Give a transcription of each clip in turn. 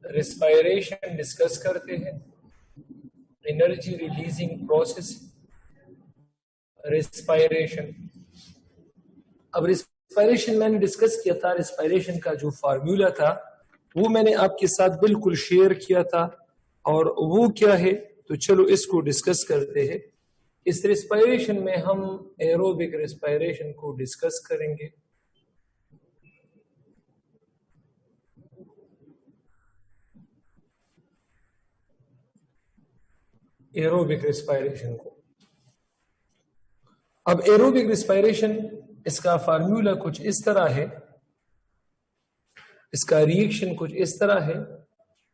Respiration discuss करते हैं, energy releasing process respiration. अब रेस्पायरेशन मैंने डिस्कस किया था, रेस्पायरेशन का जो फार्मूला था वो मैंने आपके साथ बिल्कुल शेयर किया था, और वो क्या है तो चलो इसको डिस्कस करते हैं। इस रेस्पायरेशन में हम एरोबिक रेस्पायरेशन को डिस्कस करेंगे। एरोबिक रेस्पायरेशन को, अब एरोबिक रेस्पायरेशन इसका फार्मूला कुछ इस तरह है, इसका रिएक्शन कुछ इस तरह है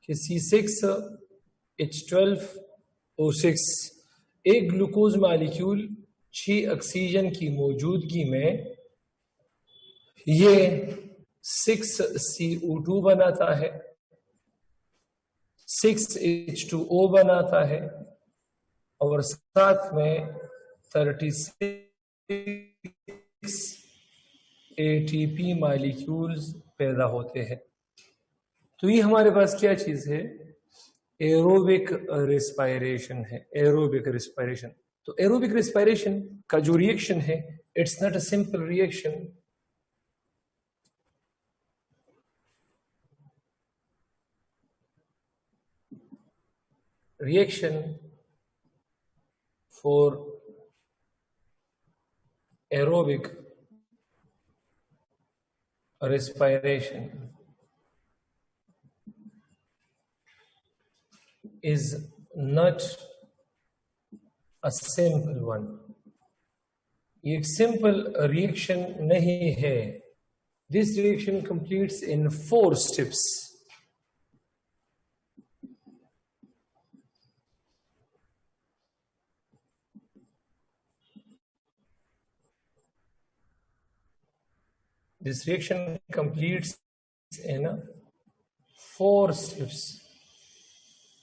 कि C6H12O6 एक ग्लूकोज मॉलिक्यूल 6 ऑक्सीजन की मौजूदगी में ये 6CO2 बनाता है, 6H2O बनाता है, और साथ में 36 ATP मॉलिक्यूल्स पैदा होते हैं। तो ये हमारे पास क्या चीज है, एरोबिक रेस्पायरेशन है। एरोबिक रेस्पायरेशन, तो एरोबिक रेस्पायरेशन का जो रिएक्शन है, it's not a simple reaction. Reaction for aerobic respiration is not a simple one. ये एक simple reaction नहीं है. This reaction completes in 4 steps. This reaction completes in 4 steps.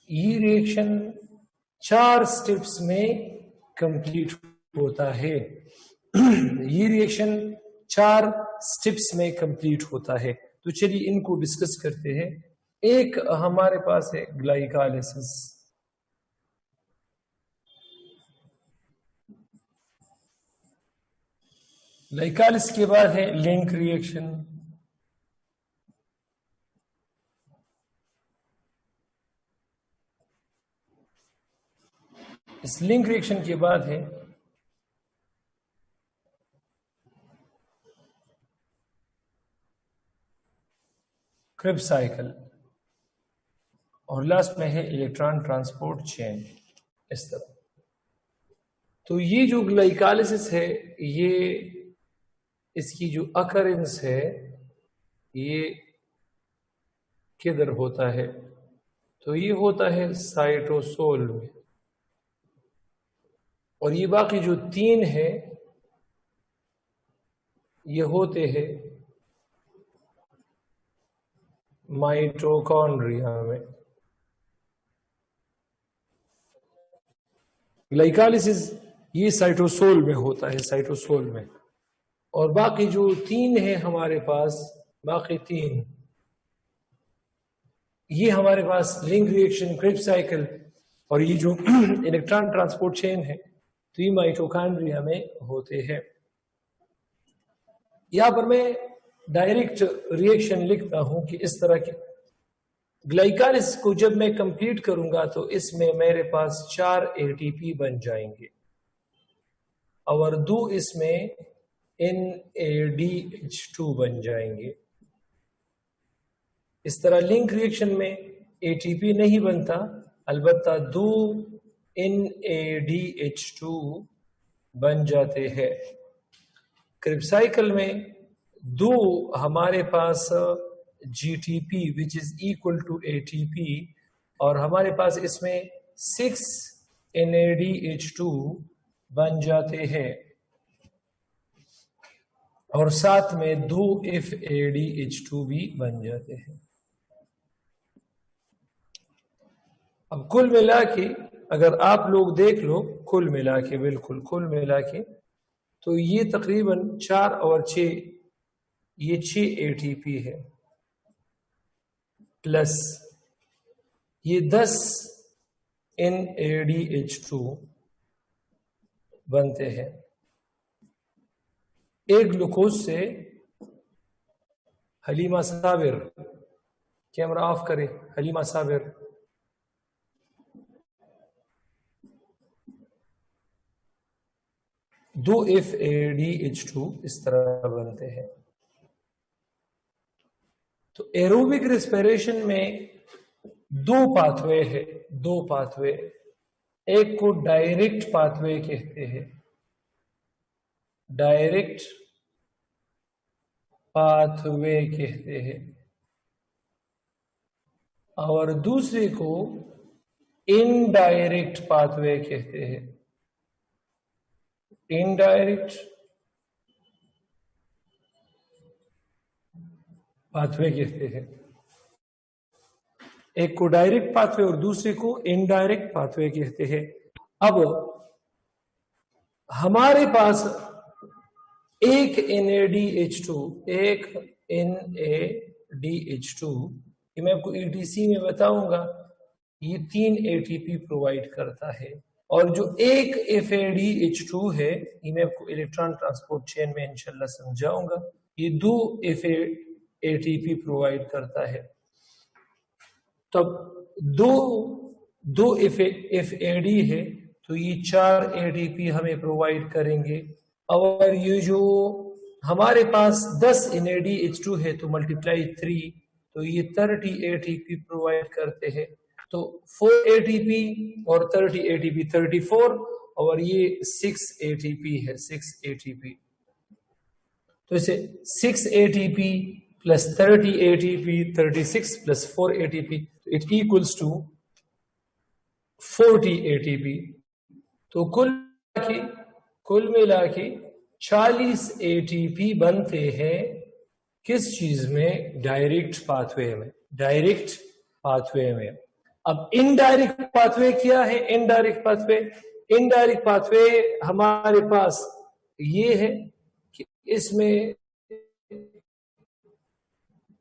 ये reaction 4 steps में complete होता है. ये रिएक्शन 4 स्टेप्स में कंप्लीट होता है. तो चलिए इनको डिस्कस करते हैं. एक हमारे पास है ग्लाइकोलाइसिस. ग्लाइकोलाइसिस के बाद है लिंक रिएक्शन. इस लिंक रिएक्शन के बाद है क्रेब्स साइकिल, और लास्ट में है इलेक्ट्रॉन ट्रांसपोर्ट चेन. इस तरह. तो ये जो ग्लाइकोलाइसिस है, ये इसकी जो अकरेंस है ये किधर होता है, तो ये होता है साइटोसोल में. और ये बाकी जो 3 है ये होते हैं माइटोकॉन्ड्रिया में. ग्लाइकोलाइसिस ये साइटोसोल में होता है, साइटोसोल में. और बाकी जो 3 है हमारे पास, बाकी 3 ये हमारे पास लिंक रिएक्शन, क्रेब्स साइकिल, और ये जो इलेक्ट्रॉन ट्रांसपोर्ट चेन है, तो ये माइटोकॉन्ड्रिया में होते हैं. यहां पर मैं डायरेक्ट रिएक्शन लिखता हूं कि इस तरह की ग्लाइकोलाइसिस को जब मैं कंप्लीट करूंगा तो इसमें मेरे पास 4 एटीपी बन जाएंगे, और 2 इसमें NADH2 बन जाएंगे. इस तरह लिंक रिएक्शन में एटीपी नहीं बनता, अलबत्ता 2 NADH2 बन जाते हैं. क्रेब्स साइकिल में 2 हमारे पास GTP which is equal to ATP, और हमारे पास इसमें 6 NADH2 बन जाते हैं, और साथ में 2 FADH2 भी बन जाते हैं. अब कुल मिला के अगर आप लोग देख लो, कुल मिला के, बिल्कुल कुल मिला के, तो ये तकरीबन 4 और 6, ये 6 ATP है, प्लस ये 10 NADH2 बनते हैं। एक ग्लूकोज से हलीमा साबिर, कैमरा ऑफ करें, हलीमा साबिर, दो FADH2 इस तरह बनते हैं। तो एरोबिक रेस्पिरेशन में दो पाथवे है, दो पाथवे। एक को डायरेक्ट पाथवे कहते हैं, डायरेक्ट पाथवे कहते हैं, और दूसरे को इनडायरेक्ट पाथवे कहते हैं, इनडायरेक्ट पाथवे कहते हैं। एक को डायरेक्ट पाथवे और दूसरे को इनडायरेक्ट पाथवे कहते हैं। अब हमारे पास एक NADH2, एक NADH2, ये मैं आपको ETC में बताऊंगा, ये 3 ATP प्रोवाइड करता है। और जो एक FADH2 है, ये मैं आपको इलेक्ट्रॉन ट्रांसपोर्ट चेन में इंशाल्लाह समझाऊंगा, ये 2 ATP प्रोवाइड करता है। तब दो FAD है, तो ये 4 ATP हमें प्रोवाइड करेंगे। और ये जो हमारे पास 10 NADH2 है, तो मल्टीप्लाई 3, तो ये 30 ATP प्रोवाइड करते हैं। तो 4 ATP और 30 ATP 34, और ये 6 ATP है, 6 ATP। तो इसे 6 ATP plus 30 ATP, 36 plus 4 ATP, it equals to 40 ATP। तो कुल मिला के 40 ATP बनते हैं। किस चीज में? डायरेक्ट पाथवे में, डायरेक्ट पाथवे में। अब इनडायरेक्ट पाथवे क्या है? इनडायरेक्ट पाथवे हमारे पास ये है कि इसमें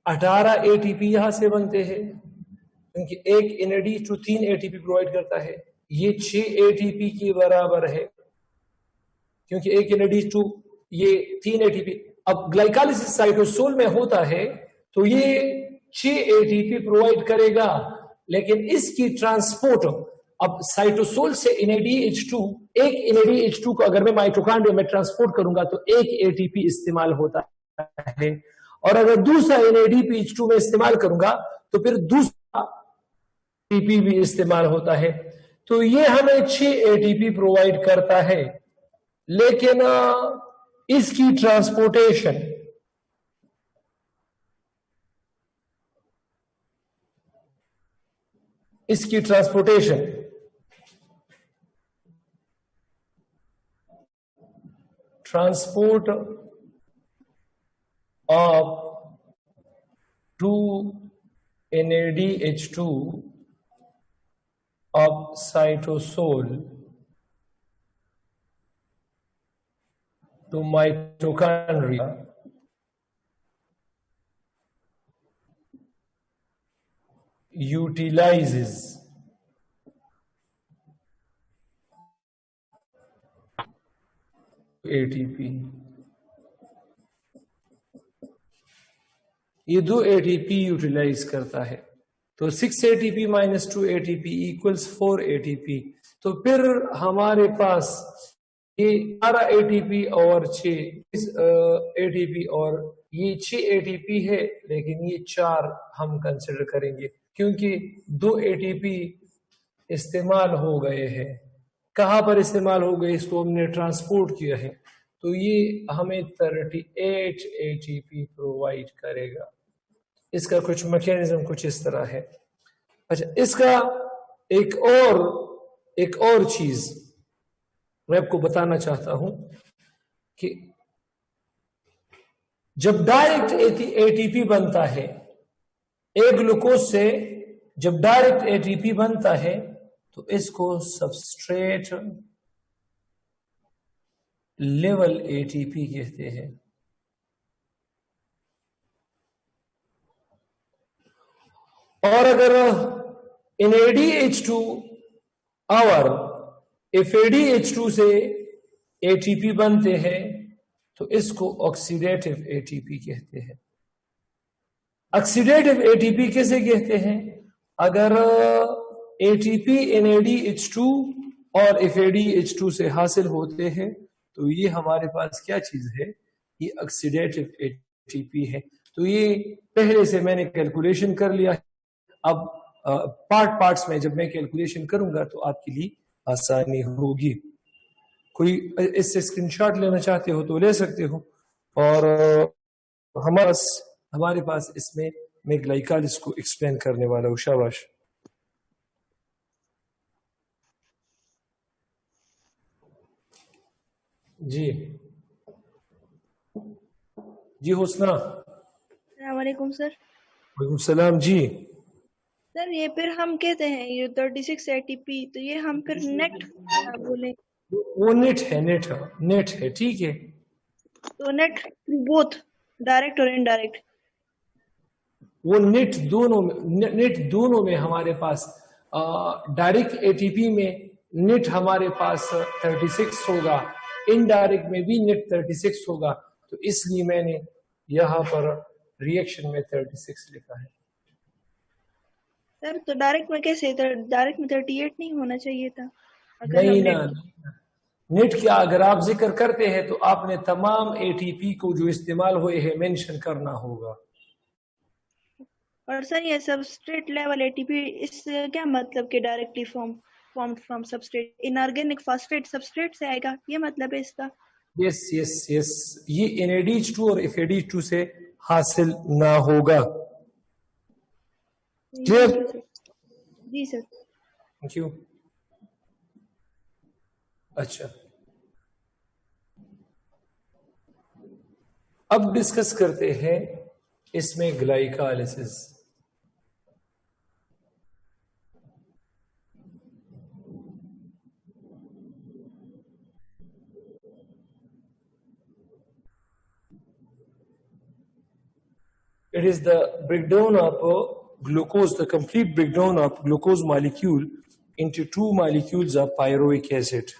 18 ATP यहां से बनते हैं, क्योंकि एक NADH2 3 ATP प्रोवाइड करता है। ये 6 ATP के बराबर है, क्योंकि एक NADH2 ये 3 ATP। अब ग्लाइकोलाइसिस साइटोसोल में होता है, तो ये 6 ATP प्रोवाइड करेगा, लेकिन इसकी ट्रांसपोर्ट, अब साइटोसोल से NADH2, एक NADH2 को अगर मैं माइटोकॉन्ड्रिया में ट्रांसपोर्ट करूंगा तो एक ATP इस्तेमाल होता है, और अगर दूसरा NADPH2 में इस्तेमाल करूंगा तो फिर दूसरा ATP भी इस्तेमाल होता है। तो ये हमें 6 ATP प्रोवाइड करता है, लेकिन इसकी transportation transport of 2 NADH2 of cytosol to mitochondria utilizes ATP। ये 2 ATP यूटिलाइज करता है, तो 6 ATP minus 2 ATP equals 4 ATP। तो फिर हमारे पास ये 12 ATP और 6 ATP, और ये 6 ATP है, लेकिन ये 4 हम कंसिडर करेंगे, क्योंकि 2 ATP इस्तेमाल हो गए हैं। कहां पर इस्तेमाल हो गए? इसको हमने ट्रांसपोर्ट किया है, तो ये हमें 38 ATP प्रोवाइड करेगा। इसका कुछ मैकेनिज्म कुछ इस तरह है। अच्छा, इसका एक और चीज मैं आपको बताना चाहता हूं कि जब डायरेक्ट ATP बनता है, एक ग्लूकोज से जब डायरेक्ट ATP बनता है, तो इसको सबस्ट्रेट लेवल ATP कहते हैं। और अगर इन ADH2 और if ADH2 से ATP बनते हैं तो इसको ऑक्सीडेटिव ATP कहते हैं। ऑक्सीडेटिव ATP किसे कहते हैं? अगर ATP इन ADH2 और if ADH2 से हासिल होते हैं तो ये हमारे पास क्या चीज है? ये ऑक्सीडेटिव ATP है। तो ये पहले से मैंने कैलकुलेशन कर लिया है। अब पार्ट्स में जब मैं कैलकुलेशन करूंगा तो आपके लिए आसानी होगी। कोई इससे स्क्रीनशॉट लेना चाहते हो तो ले सकते हो। और हमारे पास इसमें मैं ग्लाइकालिस को एक्सप्लेन करने वाला हूँ। शाबाश। जी जी हुस्ना। वालेकुम सर। वालेकुम सलाम जी। सर ये फिर हम कहते हैं ये 36 ATP, तो ये हम फिर नेट बोले वो नेट है, ठीक है। तो नेट बोथ डायरेक्ट और इनडायरेक्ट। वो नेट दोनों में हमारे पास डायरेक्ट एटीपी में नेट हमारे पास 36 होगा, इनडायरेक्ट में भी नेट 36 होगा। तो इसलिए मैंने यहां पर रिएक्शन में 36 लिखा है। सर तो डायरेक्ट में कैसे? डायरेक्ट में 38 नहीं होना चाहिए था अगर नहीं हम ना, नेट क्या अगर आप जिक्र करते हैं तो आपने तमाम एटीपी को जो इस्तेमाल हुए हैं मेंशन करना होगा। और सर ये सबस्ट्रेट लेवल ATP इस क्या मतलब कि directly formed from substrate, inorganic phosphate substrate से आएगा, ये मतलब है इसका? यस यस यस, ये NADH2 और FADH2 से हासिल ना होगा। क्लियर? Thank you sir. जी सर। Thank you. अच्छा, अब डिस्कस करते हैं इसमें ग्लाइकालिसिस। It is the breakdown of glucose, the complete breakdown of glucose molecule into two molecules of pyruvic acid.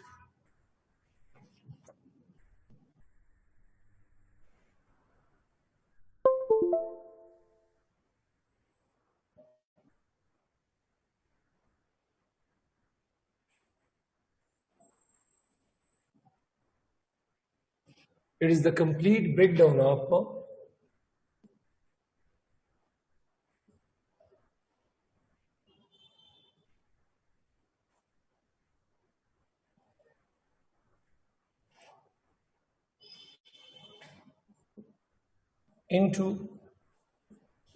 It is the complete breakdown of into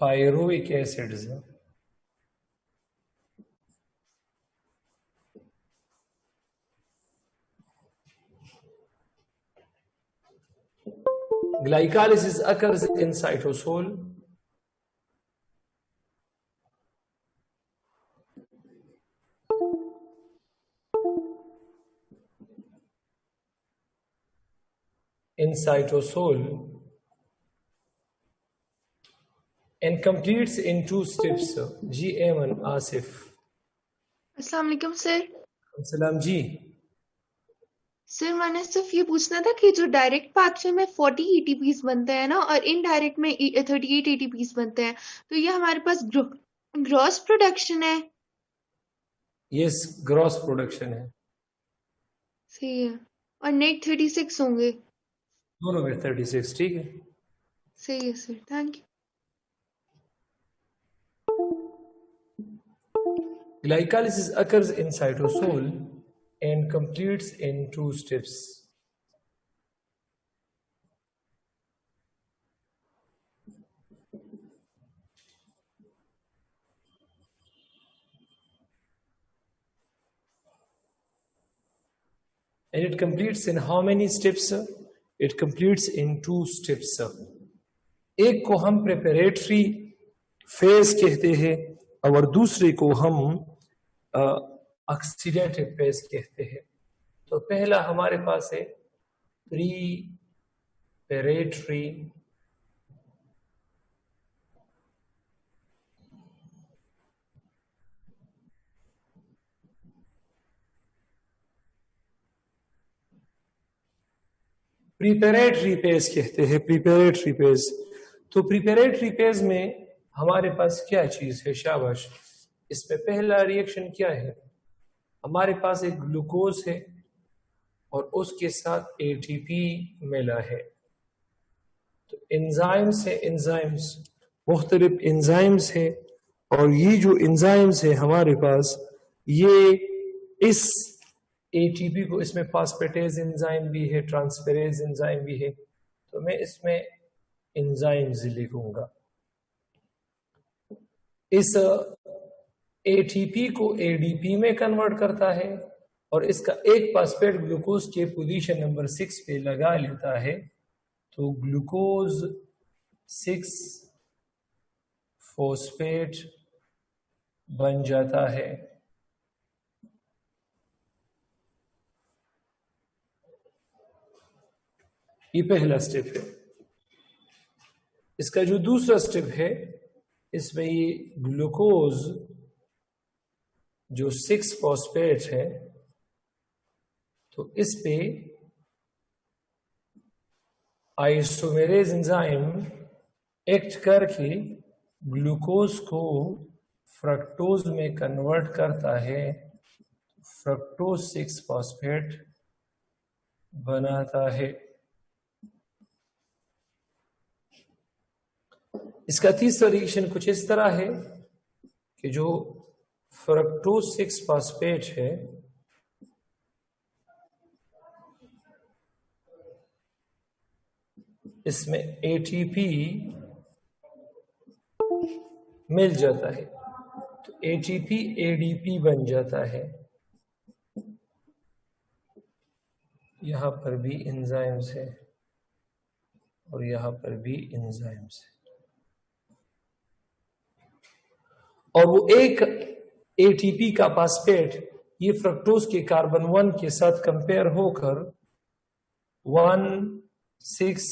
pyruvic acids. Glycolysis occurs in cytosol. In cytosol and completes in two steps. जी एमन आसिफ। अस्सलाम वालेकुम sir. सलाम जी। Sir मैंने सिर्फ ये पूछना था कि जो डायरेक्ट पाथवे में 40 ATPs बनते हैं ना और इनडायरेक्ट में 38 ATPs बनते हैं, तो ये हमारे पास ग्रॉस प्रोडक्शन है? यस, ग्रॉस प्रोडक्शन है। सही है। और नेट 36 होंगे? दोनों में 36, ठीक है। सही है sir, thank you. Glycolysis occurs in cytosol and completes in two steps. And it completes in how many steps? It completes in two steps. एक को हम प्रिपरेटरी फेज कहते हैं और दूसरे को हम ऑक्सीडेटिव फेज कहते हैं। तो पहला हमारे पास है प्रीपरेटरी प्रिपेरेटरी फेज कहते हैं, प्रिपेरेटरी फेज। तो प्रिपेरेटरी फेज में हमारे पास क्या चीज है? शाबाश। इसमें पहला रिएक्शन क्या है? हमारे पास एक ग्लूकोज है और उसके साथ एटीपी मिला है। तो एंजाइम्स है, एंजाइम्स, मुख्तलिफ एंजाइम्स है, और ये जो एंजाइम्स है हमारे पास, ये इस एटीपी को, इसमें फास्फेटेज एंजाइम भी है, ट्रांसफेरेज एंजाइम भी है, तो मैं इसमें एंजाइम्स लिखूंगा। इस एटीपी को एडीपी में कन्वर्ट करता है और इसका एक फास्फेट ग्लूकोज के पोजीशन नंबर 6 पे लगा लेता है, तो ग्लूकोज 6 फॉस्फेट बन जाता है। ये पहला स्टेप है। इसका जो दूसरा स्टेप है, इसमें ये ग्लूकोज जो 6 फॉस्फेट है, तो इस पे आइसोमेरेज एंजाइम एक्ट करके ग्लूकोज को फ्रक्टोज में कन्वर्ट करता है, फ्रक्टोज 6 फॉस्फेट बनाता है। इसका तीसरा रिएक्शन कुछ इस तरह है कि जो फ्रक्टोज 6 फॉस्फेट है, इसमें एटीपी मिल जाता है, तो एटीपी एडीपी बन जाता है। यहां पर भी एंजाइम्स है और यहां पर भी एंजाइम्स है, और वो एक एटीपी का फॉस्फेट ये फ्रक्टोज के कार्बन 1 के साथ कंपेयर होकर 1,6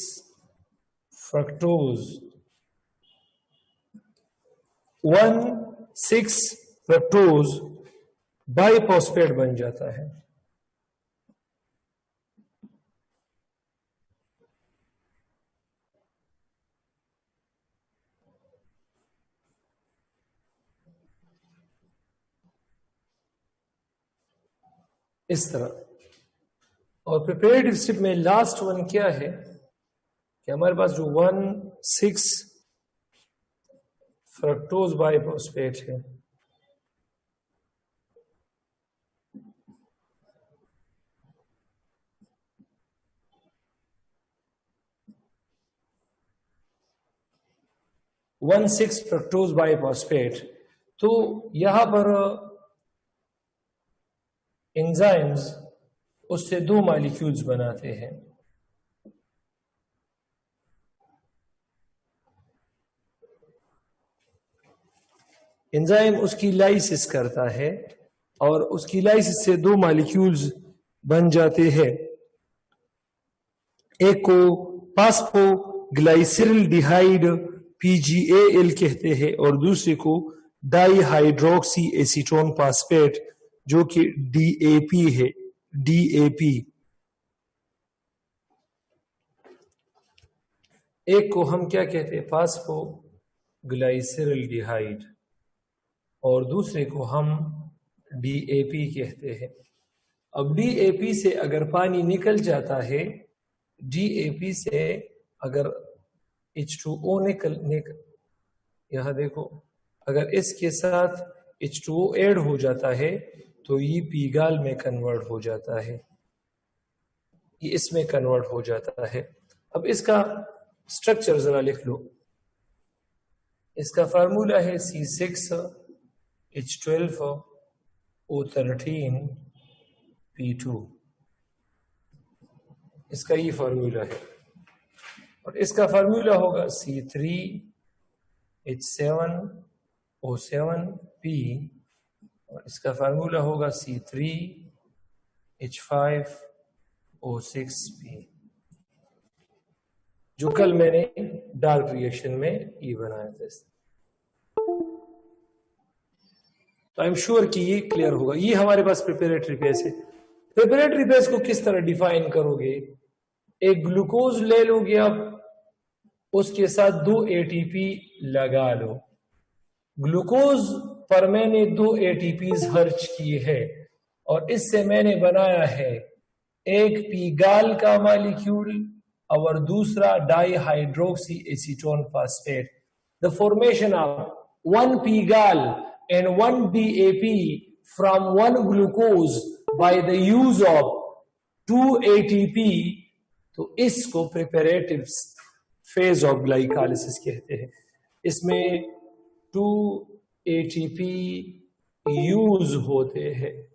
फ्रक्टोज 1,6 फ्रक्टोज बाइफॉस्फेट बन जाता है। इस तरह। और प्रिपेरेटिव स्टेप में लास्ट वन क्या है कि हमारे पास जो 1,6 फ्रक्टोज बाइफॉस्फेट है, फ्रक्टोज बाइफॉस्फेट, तो यहां पर एंजाइम्स उससे 2 मॉलिक्यूल्स बनाते हैं। एंजाइम उसकी लाइसिस करता है और उसकी लाइसिस से 2 मॉलिक्यूल्स बन जाते हैं। एक को फास्फोग्लाइसिरल्डिहाइड PGAL कहते हैं और दूसरे को डाइहाइड्रोक्सी एसीटोन फास्फेट जो कि DAP है, DAP। एक को हम क्या कहते हैं? फास्फोग्लाइसिरल्डिहाइड, और दूसरे को हम DAP कहते हैं। अब DAP से अगर पानी निकल जाता है, DAP से अगर H2O निकल यहां देखो, अगर इसके साथ H2O ऐड हो जाता है तो ये पीगाल में कन्वर्ट हो जाता है, ये इसमें कन्वर्ट हो जाता है। अब इसका स्ट्रक्चर जरा लिख लो। इसका फार्मूला है C6H12O13P2, इसका ये फार्मूला है। और इसका फार्मूला होगा C3H7O7P, और इसका फार्मूला होगा C3H5O6P, जो कल मैंने डार्क रिएक्शन में ये बनाया था। तो आई एम श्योर कि ये क्लियर होगा। ये हमारे पास प्रिपेरेटरी फेज है। प्रिपेरेटरी फेज को किस तरह डिफाइन करोगे? एक ग्लूकोज ले लोगे आप, उसके साथ 2 ATP लगा लो। ग्लूकोज पर मैंने 2 ATPs खर्च किए हैं और इससे मैंने बनाया है एक पीगाल का मॉलिक्यूल और दूसरा dihydroxy acetone phosphate. The formation of 1 PGAL and 1 DAP from 1 glucose by the use of 2 ATP, तो इसको प्रिपरेटिव फेज ऑफ ग्लाइकोलाइसिस कहते हैं। इसमें 2 ATP यूज होते हैं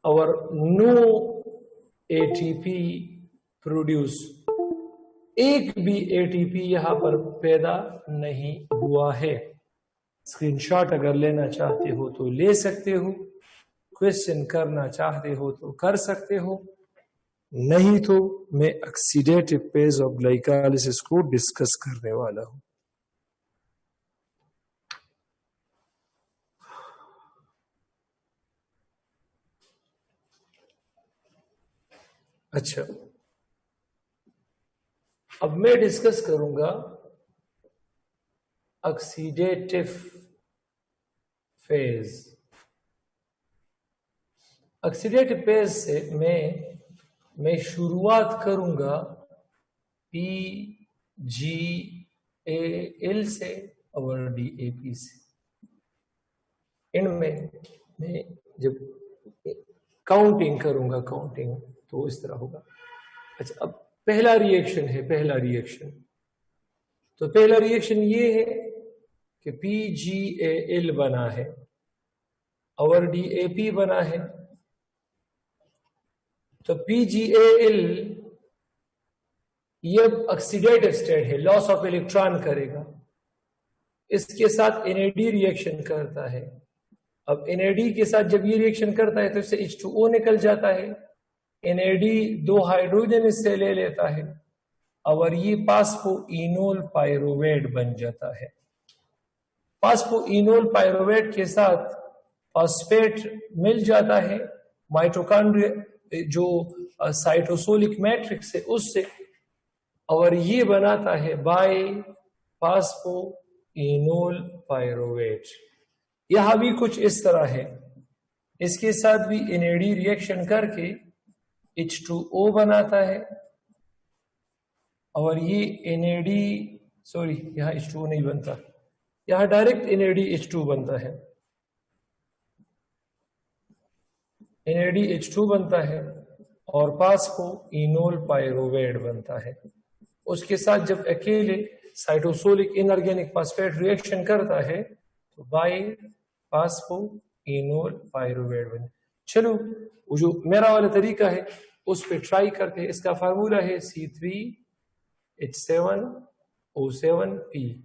और नो ATP प्रोड्यूस। एक भी ATP यहां पर पैदा नहीं हुआ है। स्क्रीनशॉट अगर लेना चाहते हो तो ले सकते हो, क्वेश्चन करना चाहते हो तो कर सकते हो, नहीं तो मैं ऑक्सीडेटिव फेज ऑफ ग्लाइकोलाइसिस को डिस्कस करने वाला हूं। अच्छा, अब मैं डिस्कस करूंगा ऑक्सीडेटिव फेज। ऑक्सीडेटिव फेज से मैं शुरुआत करूंगा PGAL से और DAP से। इनमें मैं जब काउंटिंग करूंगा, काउंटिंग तो इस तरह होगा। अच्छा, अब पहला रिएक्शन है, पहला रिएक्शन। तो पहला रिएक्शन ये है कि PGAL बना है और DAP बना है। तो PGAL ये ऑक्सीडेटिव स्टेट है, लॉस ऑफ इलेक्ट्रॉन करेगा। इसके साथ NAD रिएक्शन करता है। अब NAD के साथ जब ये रिएक्शन करता है तो इससे H2O निकल जाता है। NAD 2 हाइड्रोजन इससे ले लेता है और ये फास्फोइनोल पायरुवेट बन जाता है। फास्फोइनोल पायरुवेट के साथ फॉस्फेट मिल जाता है माइटोकॉन्ड्रिया जो साइटोसोलिक मैट्रिक्स है उससे, और ये बनाता है बाय फास्फोइनोल पायरुवेट। यहां भी कुछ इस तरह है। इसके साथ भी NAD रिएक्शन करके H2O बनाता है और ये NAD, सॉरी यहां H2O नहीं बनता, यहां डायरेक्ट NADH2 बनता है। NADH2 बनता है और फास्फोइनोल पायरुवेट बनता है। उसके साथ जब अकेले साइटोसोलिक इनऑर्गेनिक फास्फेट रिएक्शन करता है तो बाय फास्फोइनोल पायरुवेट बने। चलो, वो जो मेरा वाला तरीका है उस पर ट्राई करते हैं। इसका फार्मूला है C3H7O7P।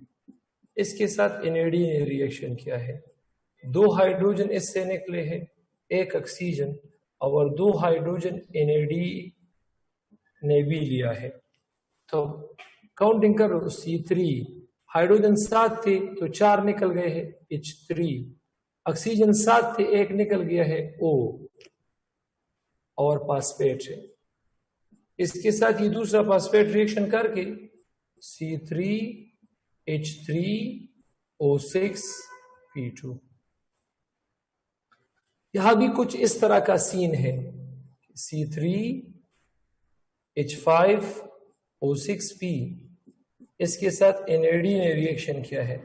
इसके साथ NAD ने रिएक्शन किया है, 2 हाइड्रोजन इससे निकले हैं, 1 ऑक्सीजन और 2 हाइड्रोजन NAD ने भी लिया है। तो काउंटिंग करो, C3 हाइड्रोजन 7 थे तो 4 निकल गए हैं H3, ऑक्सीजन 7 थे 1 निकल गया है O और फास्फेट है। इसके साथ ये दूसरा फास्फेट रिएक्शन करके C3H3O6P2। यहां भी कुछ इस तरह का सीन है। C3H5O6P, इसके साथ NAD ने रिएक्शन किया है।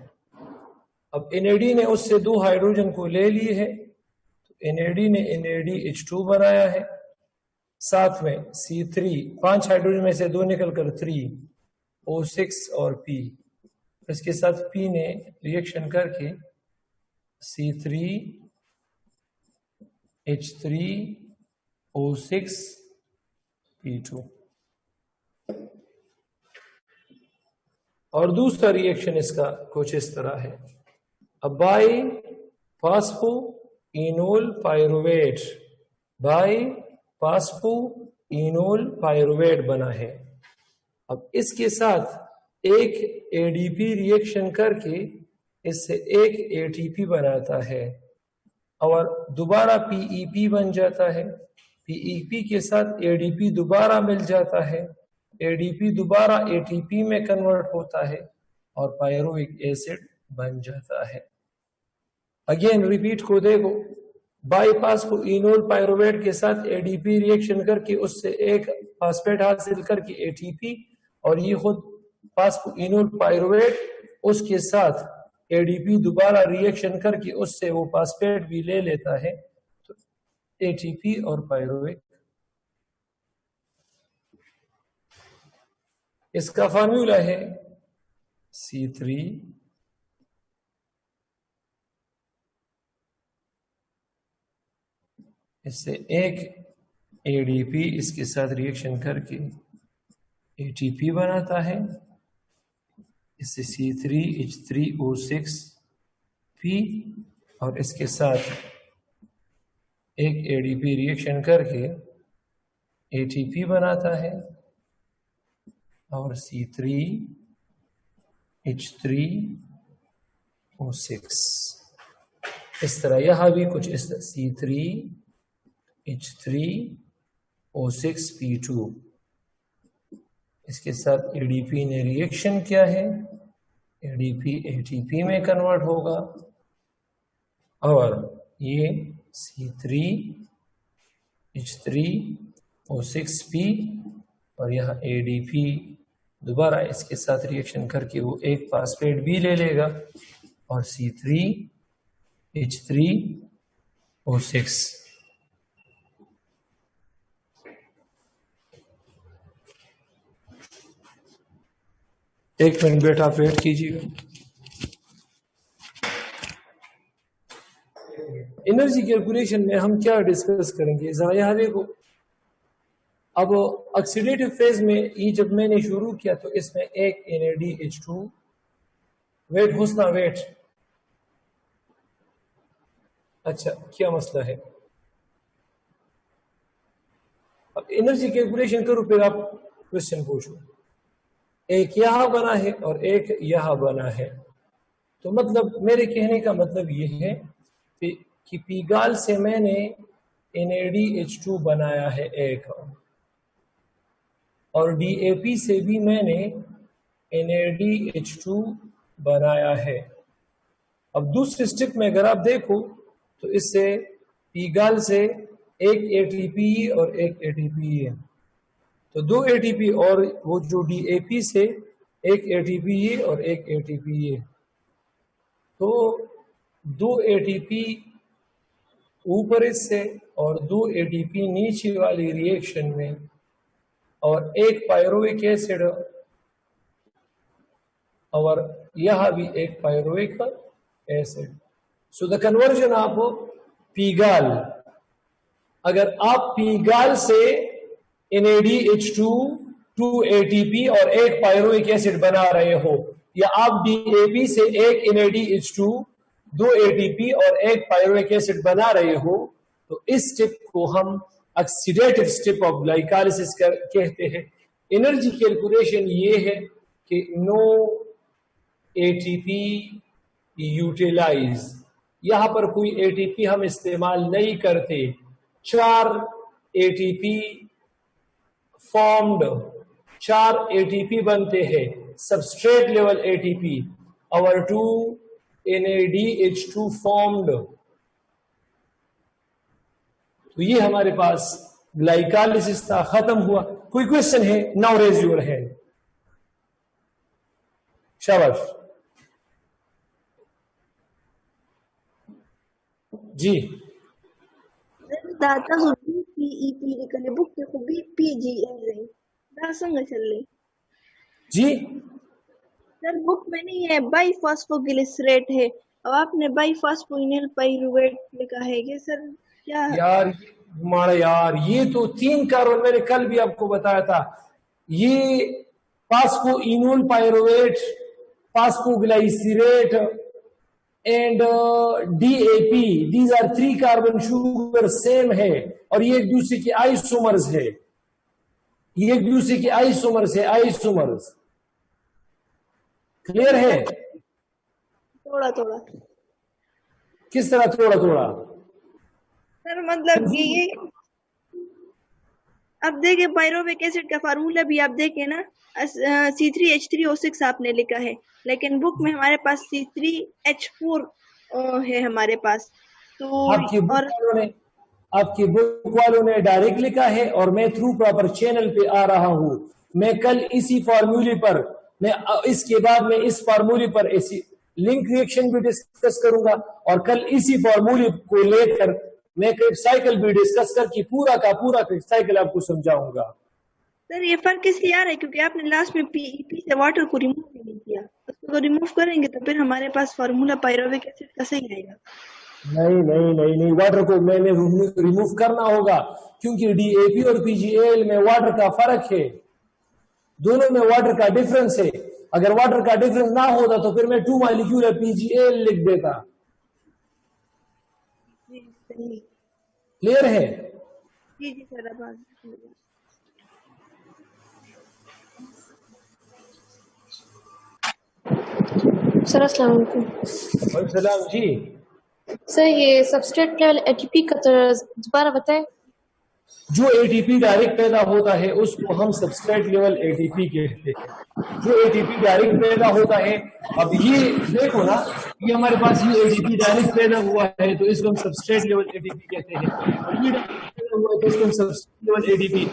अब NAD ने उससे 2 हाइड्रोजन को ले लिए है, तो NAD ने NADH2 बनाया है। साथ में C3 5 हाइड्रोजन में से 2 निकलकर 3 O6 और P। इसके साथ P ने रिएक्शन करके C3H3O6P2। और दूसरा रिएक्शन इसका कुछ इस तरह है। अब bye phosphoenol pyruvate, bye phosphoenol pyruvate बना है। अब इसके साथ एक ADP रिएक्शन करके इससे एक ATP बनाता है और दोबारा PEP बन जाता है पीईपी के साथ एडीपी दोबारा मिल जाता है, एडीपी दोबारा एटीपी में कन्वर्ट होता है और पायरुविक एसिड बन जाता है। अगेन रिपीट को देखो, बाईपास को इनोल पायरुवेट के साथ एडीपी रिएक्शन करके उससे एक फास्फेट हासिल करके एटीपी, और ये खुद फास्फोइनोल पायरुवेट उसके साथ एडीपी दोबारा रिएक्शन करके उससे वो फास्फेट भी ले लेता है, तो एटीपी और पायरुवेट। इसका फार्मूला है C3 इससे एक एडीपी इसके साथ रिएक्शन करके एटीपी बनाता है, इससे C3H3O6P, और इसके साथ एक एडीपी रिएक्शन करके एटीपी बनाता है और C3H3O6। इस तरह यहां भी कुछ इस C3H3O6P2 इसके साथ एडीपी ने रिएक्शन किया है, एडीपी एटीपी में कन्वर्ट होगा, और ये C3H3O6P और यह एडीपी दोबारा इसके साथ रिएक्शन करके वो एक फास्फेट भी ले लेगा और C3H3O6। एक मिनट बेटा आप वेट कीजिएगा। एनर्जी कैलकुलेशन में हम क्या डिस्कस करेंगे, जरा यहां देखो। अब ऑक्सीडेटिव फेज में ये जब मैंने शुरू किया तो इसमें एक NADH2 वेट हुस्ना वेट, अच्छा क्या मसला है। अब एनर्जी कैलकुलेशन करो फिर आप क्वेश्चन पूछो। एक यहां बना है और एक यहां बना है, तो मतलब मेरे कहने का मतलब ये है कि पीगाल से मैंने NADH2 बनाया है एक, और DAP से भी मैंने NADH2 बनाया है। अब दूसरे स्टेप में अगर आप देखो तो इससे पीगाल से एक ATP और एक ATP है, तो दो ATP, और वो जो DAP से एक ATP और एक ATP है, तो दो ATP ऊपर इससे और दो ATP नीचे वाली रिएक्शन में, और एक पायरुविक एसिड, और यहां भी एक pyruvic acid. So the conversion of PGAL, अगर आप पीगाल से NADH2 2 ATP और एक पायरुविक एसिड बना रहे हो, या आप DAP से एक NADH2 2 ATP और एक पायरुविक एसिड बना रहे हो, तो इस स्टेप को हम ऑक्सीडेटिव स्टेप ऑफ ग्लाइकोलाइसिस कहते हैं। एनर्जी कैलकुलेशन ये है कि नो ATP यूटिलाइज, यहां पर कोई ATP हम इस्तेमाल नहीं करते। 4 ATP फॉर्म्ड, 4 ATP बनते हैं, सबस्ट्रेट लेवल ATP, और 2 NADH2 फॉर्म्ड। तो ये हमारे पास ग्लाइकोलाइसिस था, खत्म हुआ। कोई क्वेश्चन है? Now raise your hand. शाबाश जी। दाता होती PEP निकले बुक के को भी PGL रही दा संग चल रही जी सर, बुक में नहीं है, बाईफॉस्फोग्लिसरेट है, अब आपने बाईफॉस्फोइनोल पाइरुवेट लिखा है ये सर क्या? यार हमारा यार ये तो 3 कार्बन मैंने कल भी आपको बताया था, ये phosphoenol pyruvate, phosphoglycerate and DAP, these are 3 carbon sugar same है, और ये एक दूसरे के आइसोमर्स है, ये एक दूसरे के आइसोमर्स है, आइसोमर्स। क्लियर है? थोड़ा थोड़ा किस तरह थोड़ा थोड़ा सर, मतलब ये अब देखिए पायरोविक एसिड का फार्मूला भी आप देखें ना, C3H3O6 आपने लिखा है, लेकिन बुक में हमारे पास C3H4 है हमारे पास। तो आपकी बुक वालों ने डायरेक्ट लिखा है और मैं थ्रू प्रॉपर चैनल पे आ रहा हूँ। मैं कल इसी फार्मूले पर, मैं इसके बाद में इस फार्मूले पर ऐसी लिंक रिएक्शन भी डिस्कस करूंगा और कल इसी फार्मूले को लेकर मैं साइकिल भी डिस्कस करके पूरा का पूरा साइकिल आपको समझाऊंगा। सर ये फर्क इसलिए आ रहा है क्योंकि आपने लास्ट में पी से वाटर को रिमूव नहीं किया, उसको रिमूव करेंगे तो फिर हमारे पास फार्मूला पायरोविक एसिड का सही आएगा। नहीं, वाटर को मैंने रिमूव करना होगा क्योंकि डीएपी और पीजीएल में वाटर का फर्क है, दोनों में वाटर का डिफरेंस है। अगर वाटर का डिफरेंस ना होता तो फिर मैं 2 मॉलिक्यूल पीजीएल लिख देता। क्लियर है? जी सर। अब सर अस्सलाम वालेकुम। वालेकुम सलाम जी। सर ये सबस्ट्रेट लेवल एटीपी का दोबारा बताएं। जो एटीपी डायरेक्ट पैदा होता है उसको हम सबस्ट्रेट लेवल एटीपी कहते हैं। जो एटीपी डायरेक्ट पैदा होता है, अब ये देखो ना, ये हमारे पास ये एटीपी डायरेक्ट पैदा हुआ है तो इसको हम सबस्ट्रेट लेवल एटीपी कहते हैं, और ये डायरेक्ट पैदा हुआ है तो इसको हम सबस्ट्रेट लेवल एटीपी।